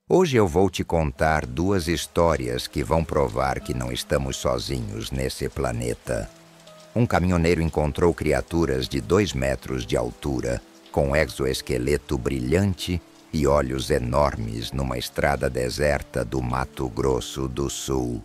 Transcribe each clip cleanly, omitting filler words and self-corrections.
Hoje eu vou te contar duas histórias que vão provar que não estamos sozinhos nesse planeta. Um caminhoneiro encontrou criaturas de 2 metros de altura, com exoesqueleto brilhante e olhos enormes numa estrada deserta do Mato Grosso do Sul.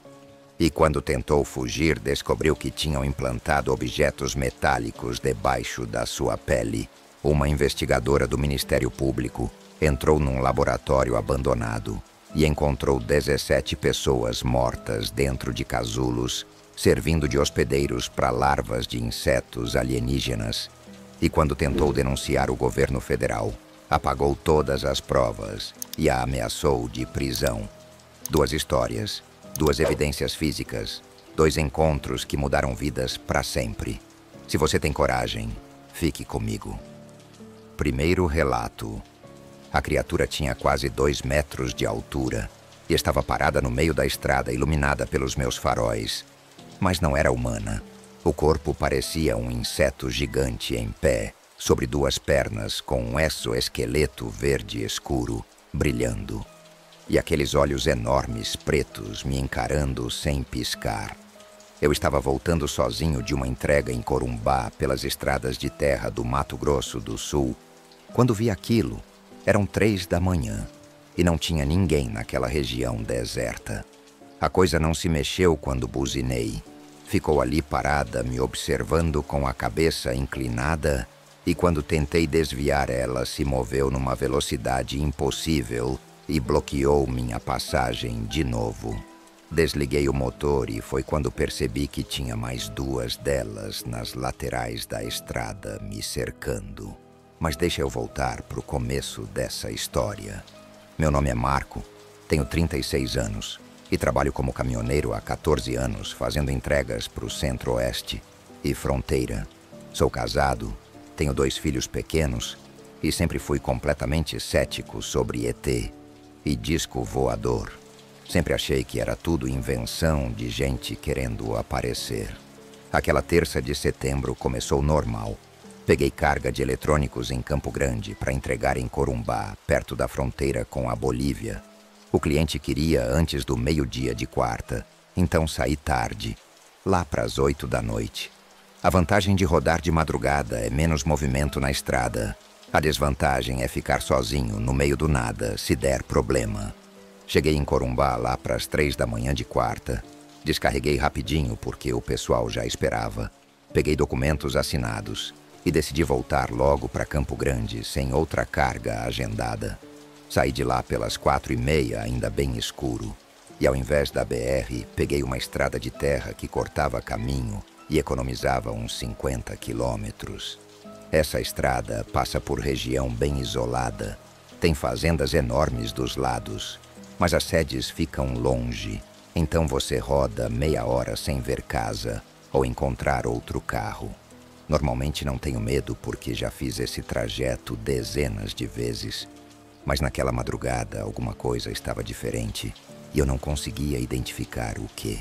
E quando tentou fugir, descobriu que tinham implantado objetos metálicos debaixo da sua pele. Uma investigadora do Ministério Público entrou num laboratório abandonado e encontrou 17 pessoas mortas dentro de casulos, servindo de hospedeiros para larvas de insetos alienígenas. E quando tentou denunciar o governo federal, apagou todas as provas e a ameaçou de prisão. Duas histórias, duas evidências físicas, 2 encontros que mudaram vidas para sempre. Se você tem coragem, fique comigo. Primeiro relato. A criatura tinha quase 2 metros de altura e estava parada no meio da estrada, iluminada pelos meus faróis. Mas não era humana. O corpo parecia um inseto gigante em pé, sobre 2 pernas, com um exoesqueleto verde escuro, brilhando. E aqueles olhos enormes, pretos, me encarando sem piscar. Eu estava voltando sozinho de uma entrega em Corumbá, pelas estradas de terra do Mato Grosso do Sul, quando vi aquilo. Eram 3 da manhã e não tinha ninguém naquela região deserta. A coisa não se mexeu quando buzinei. Ficou ali parada, me observando com a cabeça inclinada, e quando tentei desviar, ela se moveu numa velocidade impossível e bloqueou minha passagem de novo. Desliguei o motor e foi quando percebi que tinha mais 2 delas nas laterais da estrada me cercando. Mas deixa eu voltar para o começo dessa história. Meu nome é Marco, tenho 36 anos e trabalho como caminhoneiro há 14 anos, fazendo entregas para o Centro-Oeste e Fronteira. Sou casado, tenho 2 filhos pequenos e sempre fui completamente cético sobre ET e disco voador. Sempre achei que era tudo invenção de gente querendo aparecer. Aquela terça de setembro começou normal. Peguei carga de eletrônicos em Campo Grande para entregar em Corumbá, perto da fronteira com a Bolívia. O cliente queria antes do meio-dia de quarta, então saí tarde, lá para as 8 da noite. A vantagem de rodar de madrugada é menos movimento na estrada. A desvantagem é ficar sozinho no meio do nada, se der problema. Cheguei em Corumbá lá para as 3 da manhã de quarta. Descarreguei rapidinho porque o pessoal já esperava. Peguei documentos assinados e decidi voltar logo para Campo Grande, sem outra carga agendada. Saí de lá pelas 4h30, ainda bem escuro, e ao invés da BR, peguei uma estrada de terra que cortava caminho e economizava uns 50 quilômetros. Essa estrada passa por região bem isolada, tem fazendas enormes dos lados, mas as sedes ficam longe, então você roda meia hora sem ver casa ou encontrar outro carro. Normalmente não tenho medo porque já fiz esse trajeto dezenas de vezes. Mas naquela madrugada alguma coisa estava diferente e eu não conseguia identificar o quê.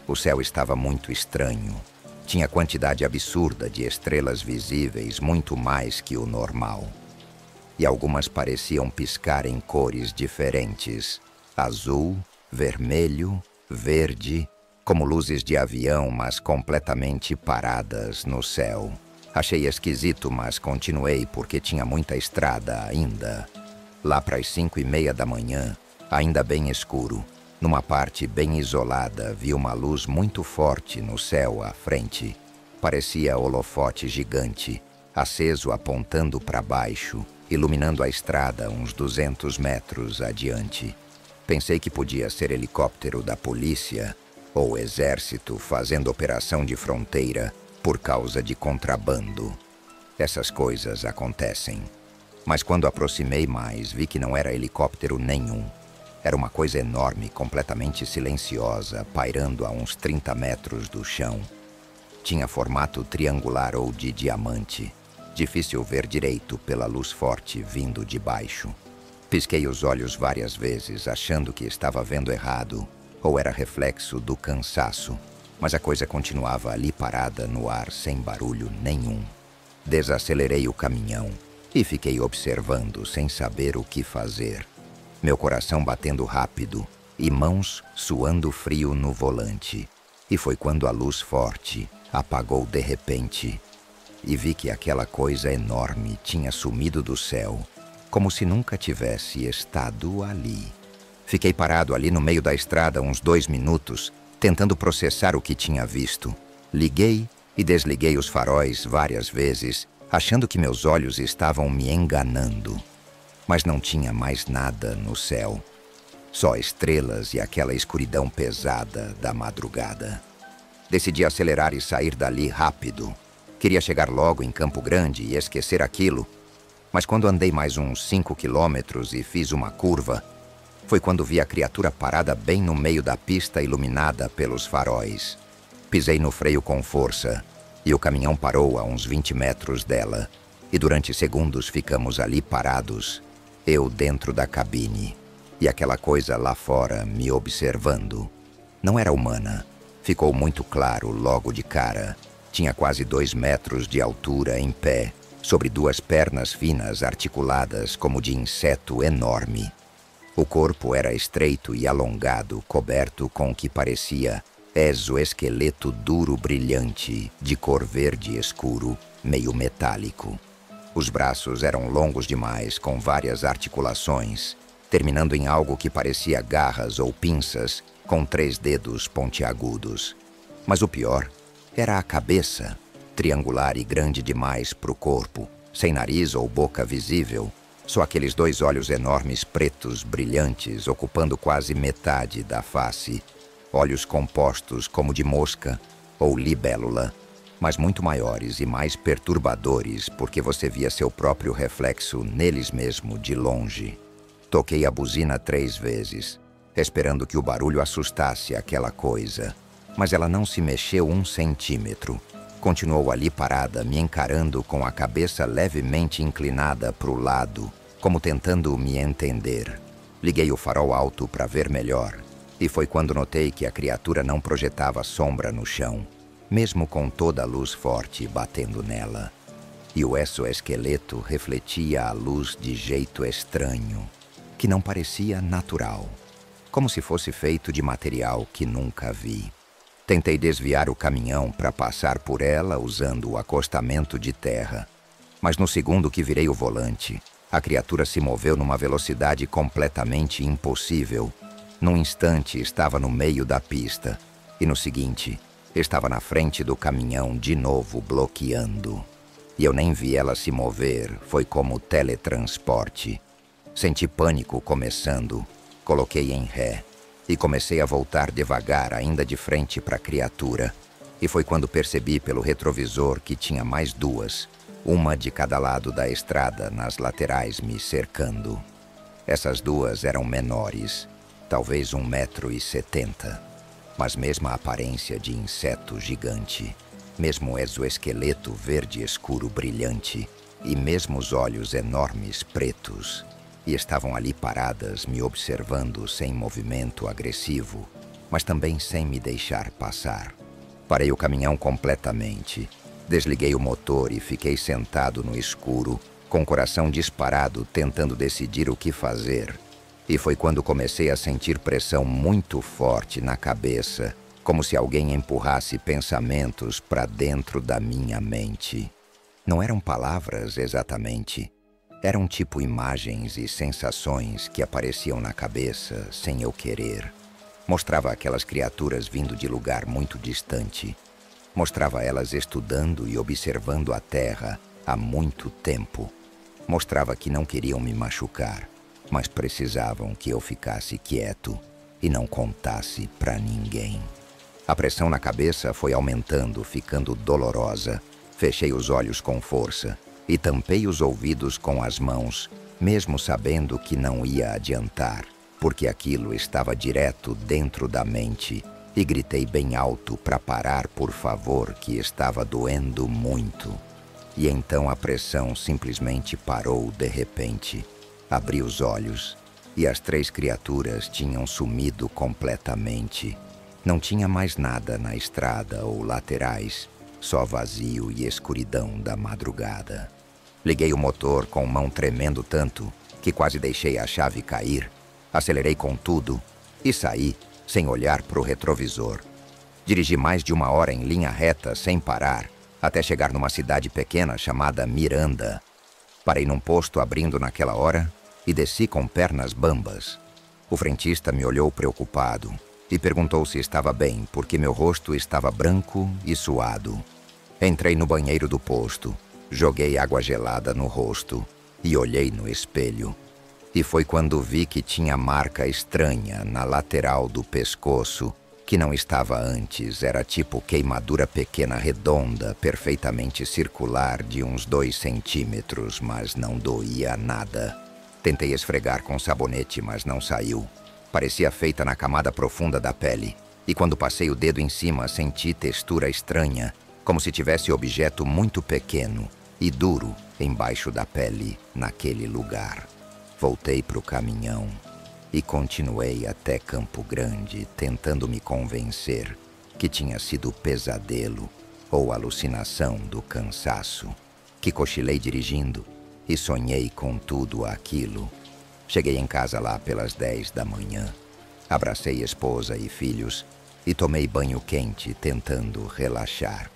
O céu estava muito estranho. Tinha quantidade absurda de estrelas visíveis, muito mais que o normal. E algumas pareciam piscar em cores diferentes: azul, vermelho, verde, como luzes de avião, mas completamente paradas no céu. Achei esquisito, mas continuei porque tinha muita estrada ainda. Lá para as 5h30 da manhã, ainda bem escuro, numa parte bem isolada, vi uma luz muito forte no céu à frente. Parecia holofote gigante, aceso apontando para baixo, iluminando a estrada uns 200 metros adiante. Pensei que podia ser helicóptero da polícia ou exército fazendo operação de fronteira por causa de contrabando. Essas coisas acontecem. Mas quando aproximei mais, vi que não era helicóptero nenhum. Era uma coisa enorme, completamente silenciosa, pairando a uns 30 metros do chão. Tinha formato triangular ou de diamante. Difícil ver direito pela luz forte vindo de baixo. Pisquei os olhos várias vezes, achando que estava vendo errado, ou era reflexo do cansaço, mas a coisa continuava ali parada no ar sem barulho nenhum. Desacelerei o caminhão e fiquei observando sem saber o que fazer. meu coração batendo rápido e mãos suando frio no volante. E foi quando a luz forte apagou de repente e vi que aquela coisa enorme tinha sumido do céu, como se nunca tivesse estado ali. Fiquei parado ali no meio da estrada uns 2 minutos, tentando processar o que tinha visto. Liguei e desliguei os faróis várias vezes, achando que meus olhos estavam me enganando. Mas não tinha mais nada no céu. Só estrelas e aquela escuridão pesada da madrugada. Decidi acelerar e sair dali rápido. Queria chegar logo em Campo Grande e esquecer aquilo. Mas quando andei mais uns 5 quilômetros e fiz uma curva, foi quando vi a criatura parada bem no meio da pista iluminada pelos faróis. Pisei no freio com força e o caminhão parou a uns 20 metros dela. E durante segundos ficamos ali parados, eu dentro da cabine e aquela coisa lá fora me observando. Não era humana, ficou muito claro logo de cara. Tinha quase 2 metros de altura em pé, sobre 2 pernas finas articuladas como de inseto enorme. O corpo era estreito e alongado, coberto com o que parecia exoesqueleto duro brilhante, de cor verde escuro, meio metálico. Os braços eram longos demais, com várias articulações, terminando em algo que parecia garras ou pinças, com 3 dedos pontiagudos. Mas o pior era a cabeça, triangular e grande demais para o corpo, sem nariz ou boca visível, só aqueles 2 olhos enormes pretos brilhantes ocupando quase metade da face, olhos compostos como de mosca ou libélula, mas muito maiores e mais perturbadores porque você via seu próprio reflexo neles mesmo de longe. Toquei a buzina 3 vezes, esperando que o barulho assustasse aquela coisa, mas ela não se mexeu 1 centímetro. Continuou ali parada, me encarando com a cabeça levemente inclinada para o lado, como tentando me entender. Liguei o farol alto para ver melhor, e foi quando notei que a criatura não projetava sombra no chão, mesmo com toda a luz forte batendo nela. E o exoesqueleto refletia a luz de jeito estranho, que não parecia natural, como se fosse feito de material que nunca vi. Tentei desviar o caminhão para passar por ela usando o acostamento de terra. Mas no segundo que virei o volante, a criatura se moveu numa velocidade completamente impossível. Num instante estava no meio da pista e no seguinte estava na frente do caminhão de novo bloqueando. E eu nem vi ela se mover, foi como teletransporte. Senti pânico começando, coloquei em ré. E comecei a voltar devagar, ainda de frente para a criatura. E foi quando percebi pelo retrovisor que tinha mais 2, uma de cada lado da estrada, nas laterais me cercando. Essas 2 eram menores, talvez 1,70 m, mas mesma aparência de inseto gigante, mesmo exoesqueleto verde escuro brilhante e mesmo os olhos enormes pretos. E estavam ali paradas, me observando sem movimento agressivo, mas também sem me deixar passar. Parei o caminhão completamente, desliguei o motor e fiquei sentado no escuro, com o coração disparado, tentando decidir o que fazer. E foi quando comecei a sentir pressão muito forte na cabeça, como se alguém empurrasse pensamentos para dentro da minha mente. Não eram palavras exatamente. Eram tipo imagens e sensações que apareciam na cabeça sem eu querer. Mostrava aquelas criaturas vindo de lugar muito distante. Mostrava elas estudando e observando a terra há muito tempo. Mostrava que não queriam me machucar, mas precisavam que eu ficasse quieto e não contasse para ninguém. A pressão na cabeça foi aumentando, ficando dolorosa. Fechei os olhos com força e tampei os ouvidos com as mãos, mesmo sabendo que não ia adiantar, porque aquilo estava direto dentro da mente, e gritei bem alto para parar, por favor, que estava doendo muito. E então a pressão simplesmente parou de repente. Abri os olhos e as 3 criaturas tinham sumido completamente. Não tinha mais nada na estrada ou laterais, só vazio e escuridão da madrugada. Liguei o motor com mão tremendo tanto que quase deixei a chave cair Acelerei com tudo e saí sem olhar para o retrovisor. Dirigi mais de 1 hora em linha reta, sem parar, até chegar numa cidade pequena chamada Miranda. Parei num posto abrindo naquela hora e desci com pernas bambas. O frentista me olhou preocupado e perguntou se estava bem, porque meu rosto estava branco e suado. Entrei no banheiro do posto, joguei água gelada no rosto e olhei no espelho. E foi quando vi que tinha marca estranha na lateral do pescoço, que não estava antes. Era tipo queimadura pequena redonda, perfeitamente circular, de uns 2 centímetros, mas não doía nada. Tentei esfregar com sabonete, mas não saiu. Parecia feita na camada profunda da pele. E quando passei o dedo em cima, senti textura estranha, como se tivesse objeto muito pequeno e duro embaixo da pele, naquele lugar. Voltei para o caminhão e continuei até Campo Grande, tentando me convencer que tinha sido pesadelo ou alucinação do cansaço, que cochilei dirigindo e sonhei com tudo aquilo. Cheguei em casa lá pelas 10 da manhã, abracei esposa e filhos e tomei banho quente tentando relaxar.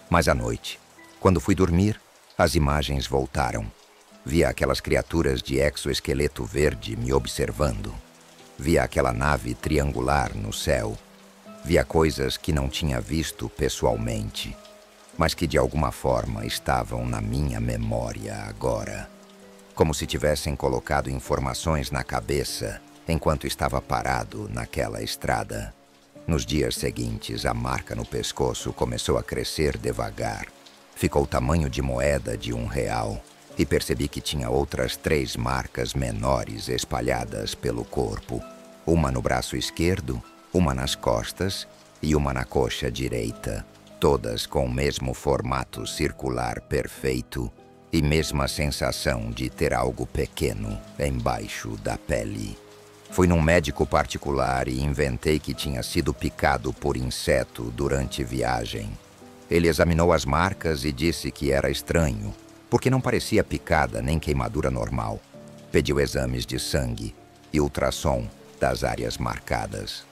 Mas à noite, quando fui dormir, as imagens voltaram. Via aquelas criaturas de exoesqueleto verde me observando. Via aquela nave triangular no céu. Via coisas que não tinha visto pessoalmente, mas que de alguma forma estavam na minha memória agora. Como se tivessem colocado informações na cabeça enquanto estava parado naquela estrada. Nos dias seguintes, a marca no pescoço começou a crescer devagar. Ficou o tamanho de moeda de R$1 e percebi que tinha outras 3 marcas menores espalhadas pelo corpo. Uma no braço esquerdo, uma nas costas e uma na coxa direita. Todas com o mesmo formato circular perfeito e mesma sensação de ter algo pequeno embaixo da pele. Fui num médico particular e inventei que tinha sido picado por inseto durante viagem. Ele examinou as marcas e disse que era estranho, porque não parecia picada nem queimadura normal. Pediu exames de sangue e ultrassom das áreas marcadas.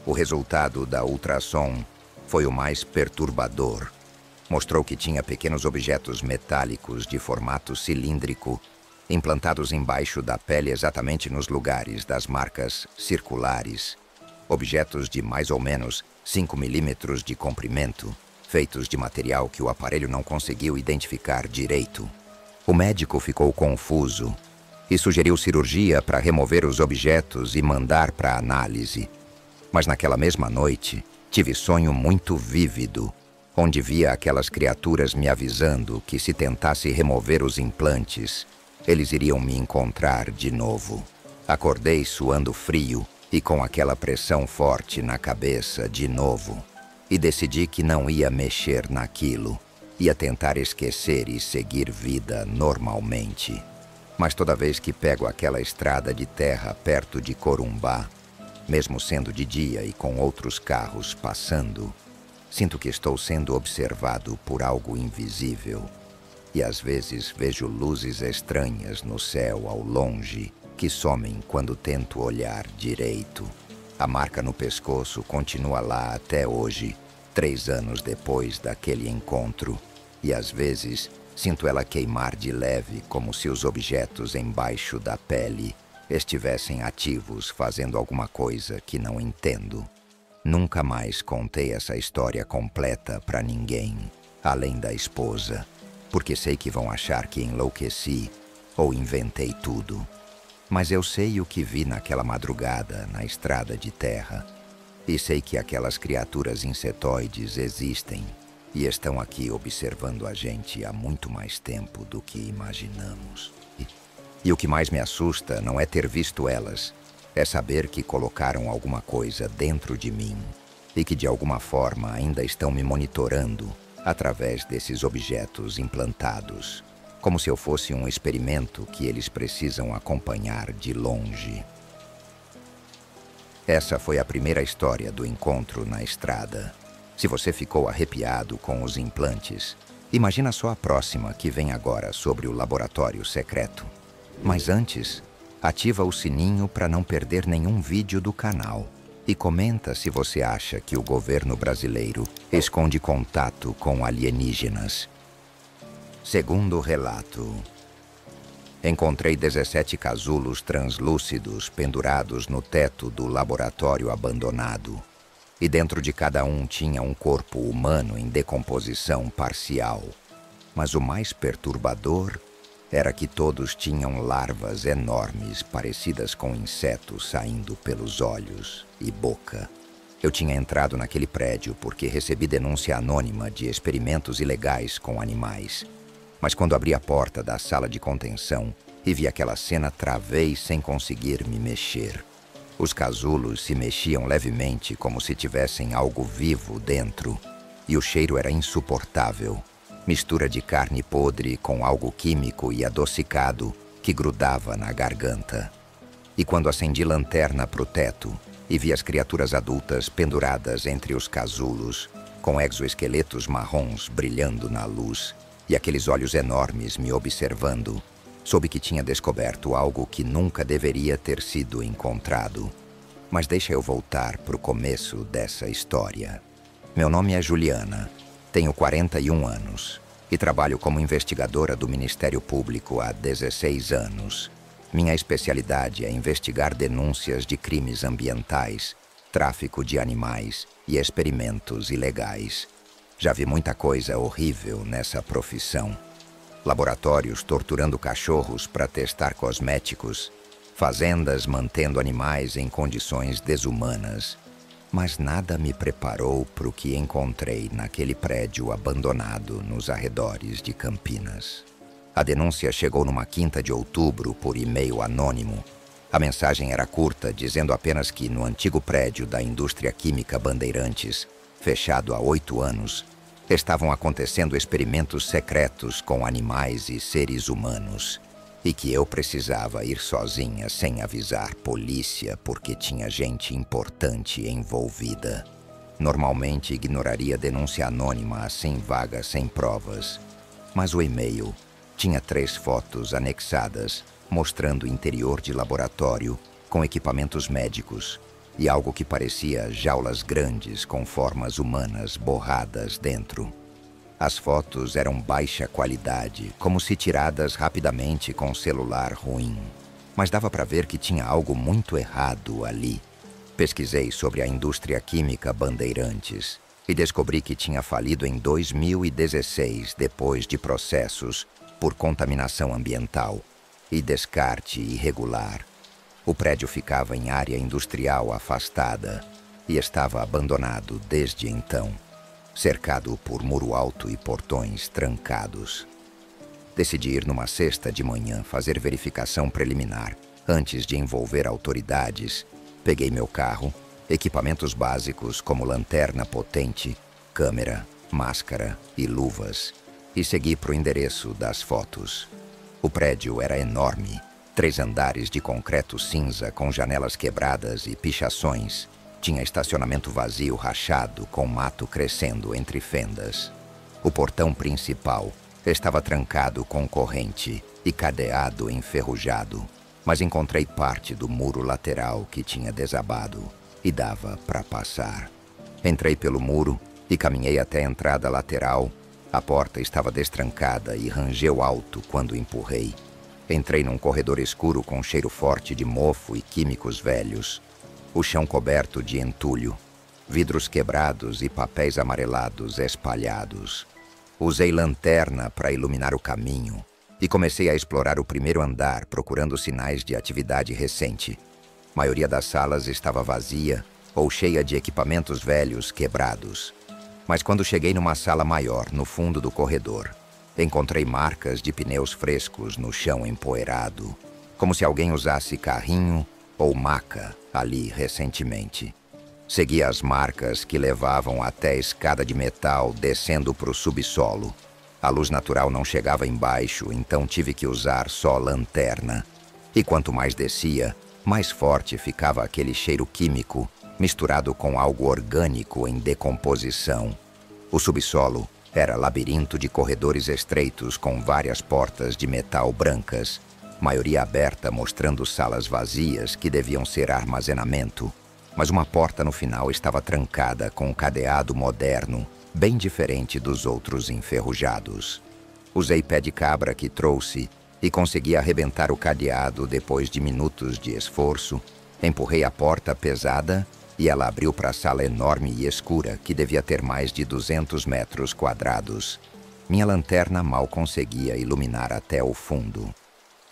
O resultado da ultrassom foi o mais perturbador. Mostrou que tinha pequenos objetos metálicos de formato cilíndrico implantados embaixo da pele exatamente nos lugares das marcas circulares. Objetos de mais ou menos 5 milímetros de comprimento, feitos de material que o aparelho não conseguiu identificar direito. O médico ficou confuso e sugeriu cirurgia para remover os objetos e mandar para análise. Mas naquela mesma noite, tive sonho muito vívido, onde via aquelas criaturas me avisando que se tentasse remover os implantes, eles iriam me encontrar de novo. Acordei suando frio e com aquela pressão forte na cabeça de novo. E decidi que não ia mexer naquilo. Ia tentar esquecer e seguir vida normalmente. Mas toda vez que pego aquela estrada de terra perto de Corumbá, mesmo sendo de dia e com outros carros passando, sinto que estou sendo observado por algo invisível. E às vezes vejo luzes estranhas no céu ao longe que somem quando tento olhar direito. A marca no pescoço continua lá até hoje, 3 anos depois daquele encontro. E às vezes sinto ela queimar de leve, como se os objetos embaixo da pele estivessem ativos, fazendo alguma coisa que não entendo. Nunca mais contei essa história completa para ninguém, além da esposa, porque sei que vão achar que enlouqueci ou inventei tudo. Mas eu sei o que vi naquela madrugada na estrada de terra. E sei que aquelas criaturas insetoides existem e estão aqui observando a gente há muito mais tempo do que imaginamos. E o que mais me assusta não é ter visto elas, é saber que colocaram alguma coisa dentro de mim e que de alguma forma ainda estão me monitorando através desses objetos implantados, como se eu fosse um experimento que eles precisam acompanhar de longe. Essa foi a primeira história do encontro na estrada. Se você ficou arrepiado com os implantes, imagina só a próxima que vem agora sobre o laboratório secreto. Mas antes, Ativa o sininho para não perder nenhum vídeo do canal. E comenta se você acha que o governo brasileiro esconde contato com alienígenas. Segundo relato. Encontrei 17 casulos translúcidos pendurados no teto do laboratório abandonado. E dentro de cada um tinha um corpo humano em decomposição parcial. Mas o mais perturbador era que todos tinham larvas enormes parecidas com insetos saindo pelos olhos e boca. Eu tinha entrado naquele prédio porque recebi denúncia anônima de experimentos ilegais com animais. Mas quando abri a porta da sala de contenção e vi aquela cena, travei sem conseguir me mexer. Os casulos se mexiam levemente como se tivessem algo vivo dentro, e o cheiro era insuportável. Mistura de carne podre com algo químico e adocicado que grudava na garganta. E quando acendi lanterna para o teto e vi as criaturas adultas penduradas entre os casulos, com exoesqueletos marrons brilhando na luz e aqueles olhos enormes me observando, soube que tinha descoberto algo que nunca deveria ter sido encontrado. Mas deixa eu voltar para o começo dessa história. Meu nome é Juliana, tenho 41 anos e trabalho como investigadora do Ministério Público há 16 anos. Minha especialidade é investigar denúncias de crimes ambientais, tráfico de animais e experimentos ilegais. Já vi muita coisa horrível nessa profissão. Laboratórios torturando cachorros para testar cosméticos, fazendas mantendo animais em condições desumanas. Mas nada me preparou para o que encontrei naquele prédio abandonado nos arredores de Campinas. A denúncia chegou numa quinta de outubro por e-mail anônimo. A mensagem era curta, dizendo apenas que no antigo prédio da indústria química Bandeirantes, fechado há 8 anos, estavam acontecendo experimentos secretos com animais e seres humanos, e que eu precisava ir sozinha sem avisar polícia porque tinha gente importante envolvida. Normalmente ignoraria denúncia anônima assim vaga sem provas, mas o e-mail tinha 3 fotos anexadas mostrando interior de laboratório com equipamentos médicos e algo que parecia jaulas grandes com formas humanas borradas dentro. As fotos eram baixa qualidade, como se tiradas rapidamente com celular ruim. Mas dava para ver que tinha algo muito errado ali. Pesquisei sobre a indústria química Bandeirantes e descobri que tinha falido em 2016 depois de processos por contaminação ambiental e descarte irregular. O prédio ficava em área industrial afastada e estava abandonado desde então, cercado por muro alto e portões trancados. Decidi ir numa sexta de manhã fazer verificação preliminar antes de envolver autoridades. Peguei meu carro, equipamentos básicos como lanterna potente, câmera, máscara e luvas e segui para o endereço das fotos. O prédio era enorme, 3 andares de concreto cinza com janelas quebradas e pichações. Tinha estacionamento vazio rachado com mato crescendo entre fendas. O portão principal estava trancado com corrente e cadeado enferrujado, mas encontrei parte do muro lateral que tinha desabado e dava para passar. Entrei pelo muro e caminhei até a entrada lateral. A porta estava destrancada e rangeu alto quando empurrei. Entrei num corredor escuro com cheiro forte de mofo e químicos velhos. O chão coberto de entulho, vidros quebrados e papéis amarelados espalhados. Usei lanterna para iluminar o caminho e comecei a explorar o primeiro andar procurando sinais de atividade recente. A maioria das salas estava vazia ou cheia de equipamentos velhos quebrados. Mas quando cheguei numa sala maior, no fundo do corredor, encontrei marcas de pneus frescos no chão empoeirado, como se alguém usasse carrinho ou maca ali recentemente. Segui as marcas que levavam até a escada de metal descendo para o subsolo. A luz natural não chegava embaixo, então tive que usar só lanterna. E quanto mais descia, mais forte ficava aquele cheiro químico misturado com algo orgânico em decomposição. O subsolo era labirinto de corredores estreitos com várias portas de metal brancas maioria aberta mostrando salas vazias que deviam ser armazenamento, mas uma porta no final estava trancada com um cadeado moderno, bem diferente dos outros enferrujados. Usei pé de cabra que trouxe e consegui arrebentar o cadeado depois de minutos de esforço. Empurrei a porta pesada e ela abriu para a sala enorme e escura que devia ter mais de 200 metros quadrados. Minha lanterna mal conseguia iluminar até o fundo.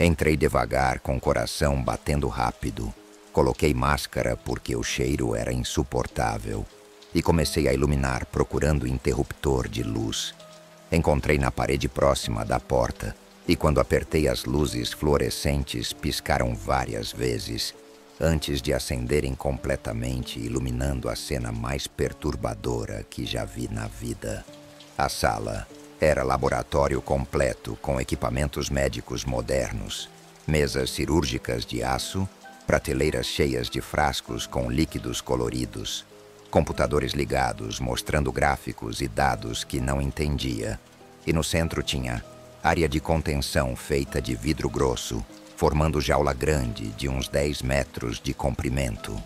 Entrei devagar, com o coração batendo rápido. Coloquei máscara porque o cheiro era insuportável e comecei a iluminar procurando interruptor de luz. Encontrei na parede próxima da porta e quando apertei as luzes fluorescentes piscaram várias vezes antes de acenderem completamente, iluminando a cena mais perturbadora que já vi na vida. A sala era laboratório completo com equipamentos médicos modernos, mesas cirúrgicas de aço, prateleiras cheias de frascos com líquidos coloridos, computadores ligados mostrando gráficos e dados que não entendia. E no centro tinha área de contenção feita de vidro grosso, formando jaula grande de uns 10 metros de comprimento.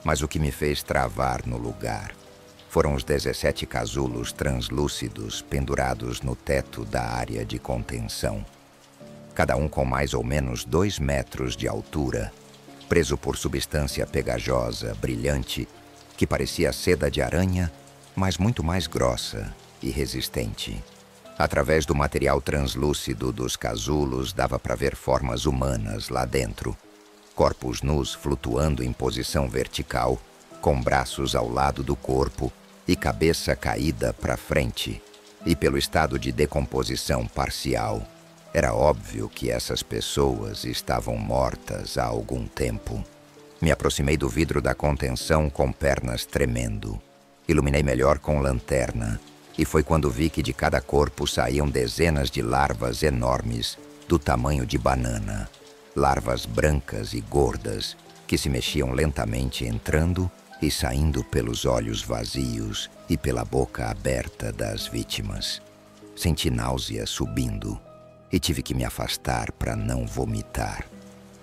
Mas o que me fez travar no lugar foram os 17 casulos translúcidos pendurados no teto da área de contenção. Cada um com mais ou menos 2 metros de altura, preso por substância pegajosa, brilhante, que parecia seda de aranha, mas muito mais grossa e resistente. Através do material translúcido dos casulos dava para ver formas humanas lá dentro. Corpos nus flutuando em posição vertical, com braços ao lado do corpo e cabeça caída para frente. E pelo estado de decomposição parcial, era óbvio que essas pessoas estavam mortas há algum tempo. Me aproximei do vidro da contenção com pernas tremendo. Iluminei melhor com lanterna. E foi quando vi que de cada corpo saíam dezenas de larvas enormes, do tamanho de banana. Larvas brancas e gordas, que se mexiam lentamente entrando e saindo pelos olhos vazios e pela boca aberta das vítimas. Senti náusea subindo e tive que me afastar para não vomitar.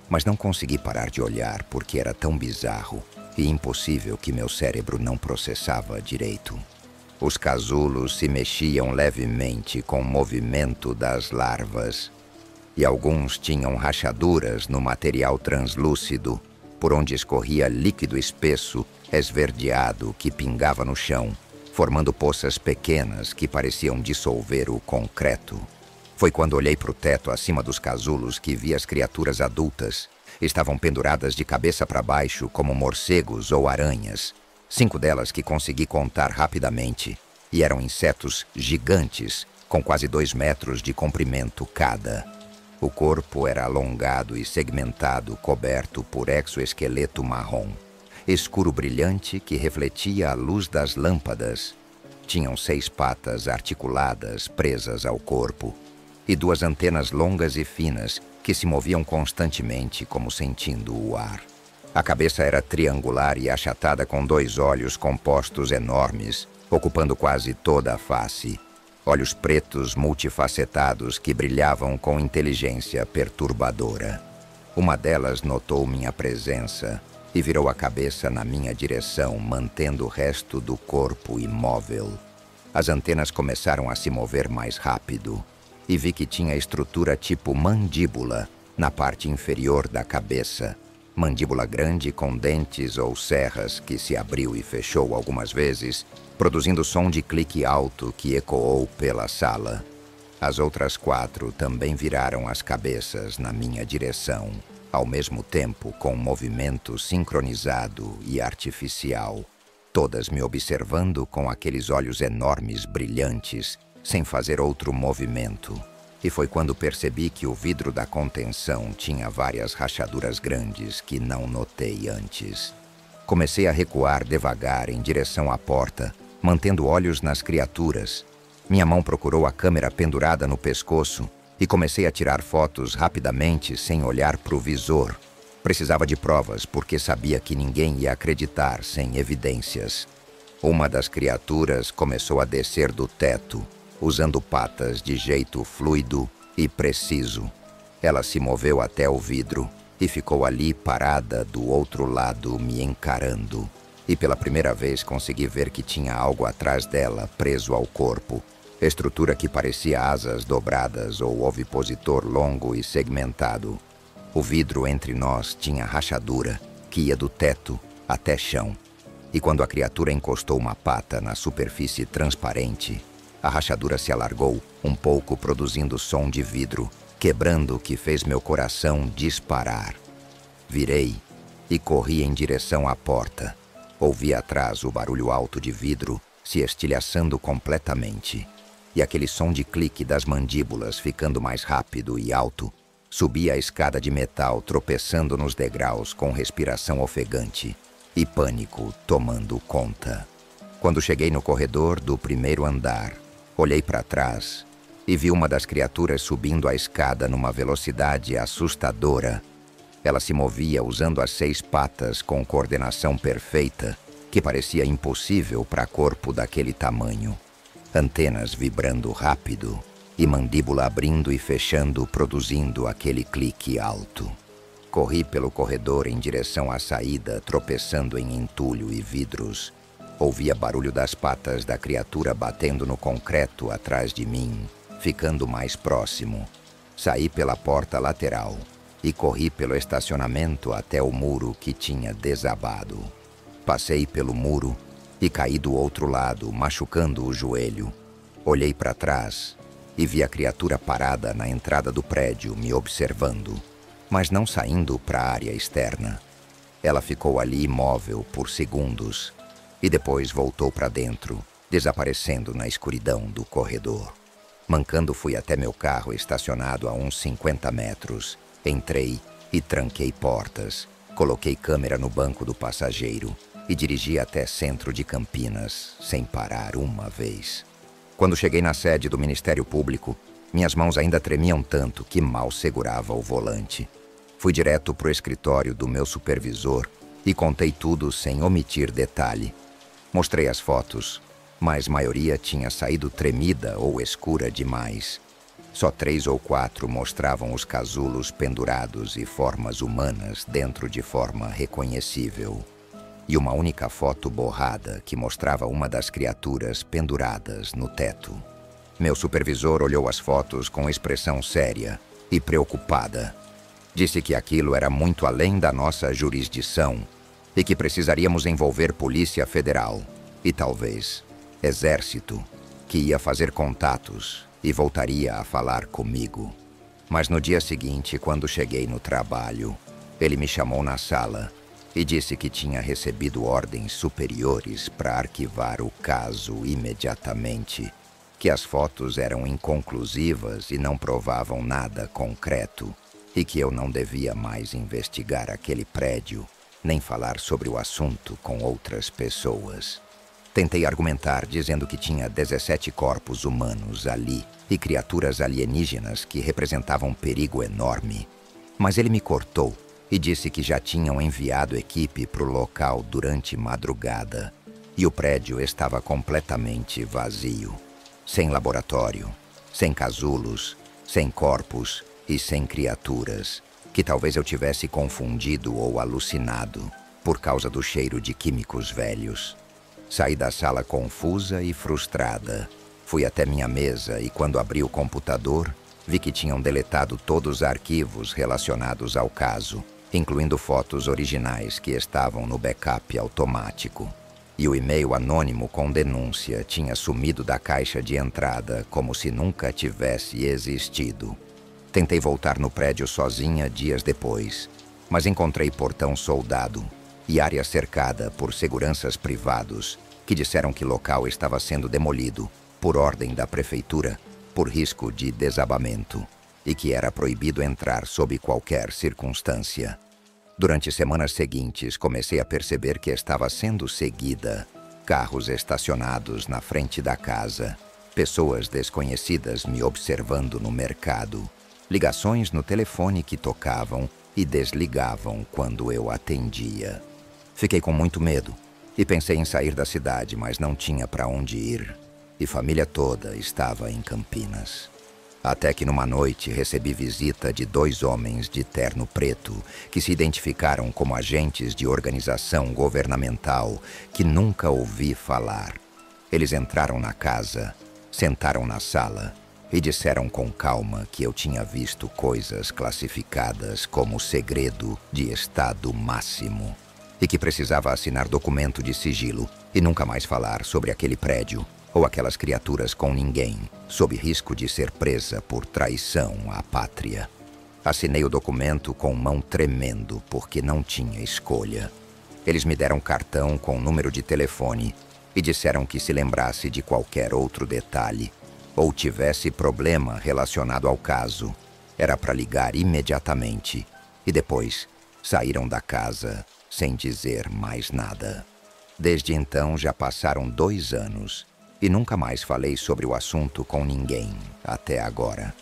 Mas não consegui parar de olhar porque era tão bizarro e impossível que meu cérebro não processava direito. Os casulos se mexiam levemente com o movimento das larvas, e alguns tinham rachaduras no material translúcido, por onde escorria líquido espesso, esverdeado, que pingava no chão, formando poças pequenas que pareciam dissolver o concreto. Foi quando olhei para o teto acima dos casulos que vi as criaturas adultas. Estavam penduradas de cabeça para baixo como morcegos ou aranhas. 5 delas que consegui contar rapidamente, e eram insetos gigantes, com quase 2 metros de comprimento cada. O corpo era alongado e segmentado, coberto por exoesqueleto marrom, escuro brilhante que refletia a luz das lâmpadas. Tinham 6 patas articuladas presas ao corpo, e 2 antenas longas e finas que se moviam constantemente como sentindo o ar. A cabeça era triangular e achatada com 2 olhos compostos enormes, ocupando quase toda a face. Olhos pretos multifacetados que brilhavam com inteligência perturbadora. Uma delas notou minha presença e virou a cabeça na minha direção, mantendo o resto do corpo imóvel. As antenas começaram a se mover mais rápido e vi que tinha estrutura tipo mandíbula na parte inferior da cabeça. Mandíbula grande com dentes ou serras que se abriu e fechou algumas vezes, produzindo som de clique alto que ecoou pela sala. As outras 4 também viraram as cabeças na minha direção, ao mesmo tempo com um movimento sincronizado e artificial, todas me observando com aqueles olhos enormes brilhantes, sem fazer outro movimento. E foi quando percebi que o vidro da contenção tinha várias rachaduras grandes que não notei antes. Comecei a recuar devagar em direção à porta, mantendo olhos nas criaturas. Minha mão procurou a câmera pendurada no pescoço e comecei a tirar fotos rapidamente sem olhar para o visor. Precisava de provas porque sabia que ninguém ia acreditar sem evidências. Uma das criaturas começou a descer do teto, usando patas de jeito fluido e preciso. Ela se moveu até o vidro e ficou ali parada do outro lado, me encarando. E pela primeira vez consegui ver que tinha algo atrás dela, preso ao corpo. Estrutura que parecia asas dobradas ou ovipositor longo e segmentado. O vidro entre nós tinha rachadura, que ia do teto até chão. E quando a criatura encostou uma pata na superfície transparente, a rachadura se alargou um pouco, produzindo som de vidro, quebrando o que fez meu coração disparar. Virei e corri em direção à porta. Ouvi atrás o barulho alto de vidro se estilhaçando completamente. E aquele som de clique das mandíbulas ficando mais rápido e alto. Subi a escada de metal, tropeçando nos degraus com respiração ofegante e pânico tomando conta. Quando cheguei no corredor do primeiro andar, olhei para trás e vi uma das criaturas subindo a escada numa velocidade assustadora. Ela se movia usando as 6 patas com coordenação perfeita, que parecia impossível para corpo daquele tamanho. Antenas vibrando rápido e mandíbula abrindo e fechando, produzindo aquele clique alto. Corri pelo corredor em direção à saída, tropeçando em entulho e vidros. Ouvia barulho das patas da criatura batendo no concreto atrás de mim, ficando mais próximo. Saí pela porta lateral e corri pelo estacionamento até o muro que tinha desabado. Passei pelo muro e caí do outro lado, machucando o joelho. Olhei para trás e vi a criatura parada na entrada do prédio, me observando, mas não saindo para a área externa. Ela ficou ali imóvel por segundos e depois voltou para dentro, desaparecendo na escuridão do corredor. Mancando, fui até meu carro estacionado a uns 50 metros. Entrei e tranquei portas. Coloquei câmera no banco do passageiro e dirigi até centro de Campinas, sem parar uma vez. Quando cheguei na sede do Ministério Público, minhas mãos ainda tremiam tanto que mal segurava o volante. Fui direto para o escritório do meu supervisor e contei tudo sem omitir detalhe. Mostrei as fotos, mas a maioria tinha saído tremida ou escura demais. Só 3 ou 4 mostravam os casulos pendurados e formas humanas dentro de forma reconhecível. E uma única foto borrada que mostrava uma das criaturas penduradas no teto. Meu supervisor olhou as fotos com expressão séria e preocupada. Disse que aquilo era muito além da nossa jurisdição e que precisaríamos envolver Polícia Federal e talvez Exército, que ia fazer contatos e voltaria a falar comigo. Mas no dia seguinte, quando cheguei no trabalho, ele me chamou na sala e disse que tinha recebido ordens superiores para arquivar o caso imediatamente, que as fotos eram inconclusivas e não provavam nada concreto, e que eu não devia mais investigar aquele prédio, nem falar sobre o assunto com outras pessoas. Tentei argumentar dizendo que tinha 17 corpos humanos ali e criaturas alienígenas que representavam um perigo enorme, mas ele me cortou e disse que já tinham enviado equipe para o local durante madrugada e o prédio estava completamente vazio, sem laboratório, sem casulos, sem corpos e sem criaturas, que talvez eu tivesse confundido ou alucinado por causa do cheiro de químicos velhos. Saí da sala confusa e frustrada. Fui até minha mesa e quando abri o computador, vi que tinham deletado todos os arquivos relacionados ao caso, incluindo fotos originais que estavam no backup automático. E o e-mail anônimo com denúncia tinha sumido da caixa de entrada como se nunca tivesse existido. Tentei voltar no prédio sozinha dias depois, mas encontrei portão soldado e área cercada por seguranças privados que disseram que o local estava sendo demolido por ordem da prefeitura por risco de desabamento e que era proibido entrar sob qualquer circunstância. Durante semanas seguintes, comecei a perceber que estava sendo seguida. Carros estacionados na frente da casa, pessoas desconhecidas me observando no mercado, ligações no telefone que tocavam e desligavam quando eu atendia. Fiquei com muito medo e pensei em sair da cidade, mas não tinha para onde ir. E família toda estava em Campinas. Até que numa noite recebi visita de 2 homens de terno preto que se identificaram como agentes de organização governamental que nunca ouvi falar. Eles entraram na casa, sentaram na sala e disseram com calma que eu tinha visto coisas classificadas como segredo de estado máximo e que precisava assinar documento de sigilo e nunca mais falar sobre aquele prédio ou aquelas criaturas com ninguém, sob risco de ser presa por traição à pátria. Assinei o documento com mão tremendo porque não tinha escolha. Eles me deram cartão com número de telefone e disseram que se lembrasse de qualquer outro detalhe ou tivesse problema relacionado ao caso, era para ligar imediatamente e depois saíram da casa sem dizer mais nada. Desde então já passaram 2 anos e nunca mais falei sobre o assunto com ninguém até agora.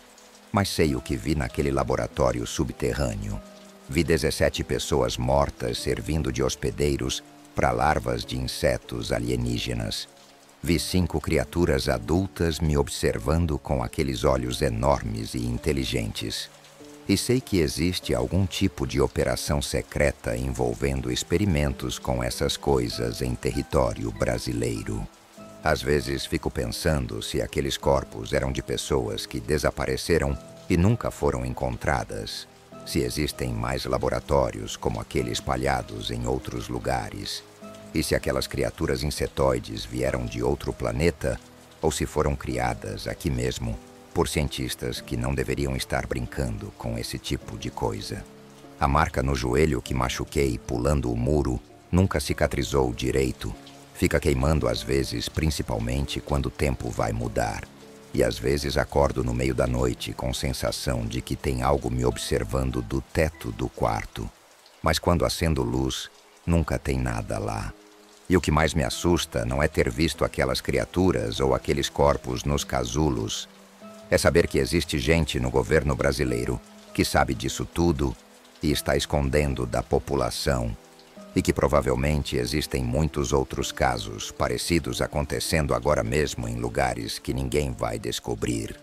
Mas sei o que vi naquele laboratório subterrâneo. Vi 17 pessoas mortas servindo de hospedeiros para larvas de insetos alienígenas. Vi 5 criaturas adultas me observando com aqueles olhos enormes e inteligentes. E sei que existe algum tipo de operação secreta envolvendo experimentos com essas coisas em território brasileiro. Às vezes fico pensando se aqueles corpos eram de pessoas que desapareceram e nunca foram encontradas. Se existem mais laboratórios como aquele espalhados em outros lugares. E se aquelas criaturas insetoides vieram de outro planeta ou se foram criadas aqui mesmo por cientistas que não deveriam estar brincando com esse tipo de coisa. A marca no joelho que machuquei pulando o muro nunca cicatrizou direito. Fica queimando às vezes, principalmente quando o tempo vai mudar. E às vezes acordo no meio da noite com sensação de que tem algo me observando do teto do quarto. Mas quando acendo luz, nunca tem nada lá. E o que mais me assusta não é ter visto aquelas criaturas ou aqueles corpos nos casulos. É saber que existe gente no governo brasileiro que sabe disso tudo e está escondendo da população. E que provavelmente existem muitos outros casos parecidos acontecendo agora mesmo em lugares que ninguém vai descobrir.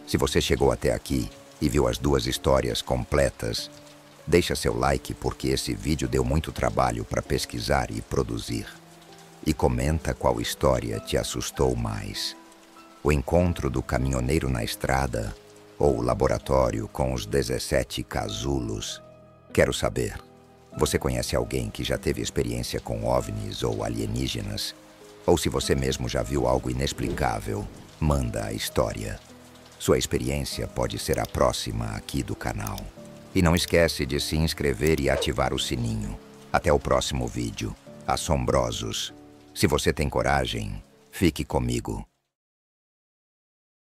Se você chegou até aqui e viu as 2 histórias completas, deixa seu like porque esse vídeo deu muito trabalho para pesquisar e produzir. E comenta qual história te assustou mais. O encontro do caminhoneiro na estrada ou o laboratório com os 17 casulos? Quero saber. Você conhece alguém que já teve experiência com OVNIs ou alienígenas? Ou se você mesmo já viu algo inexplicável, manda a história. Sua experiência pode ser a próxima aqui do canal. E não esquece de se inscrever e ativar o sininho. Até o próximo vídeo. Assombrosos. Se você tem coragem, fique comigo.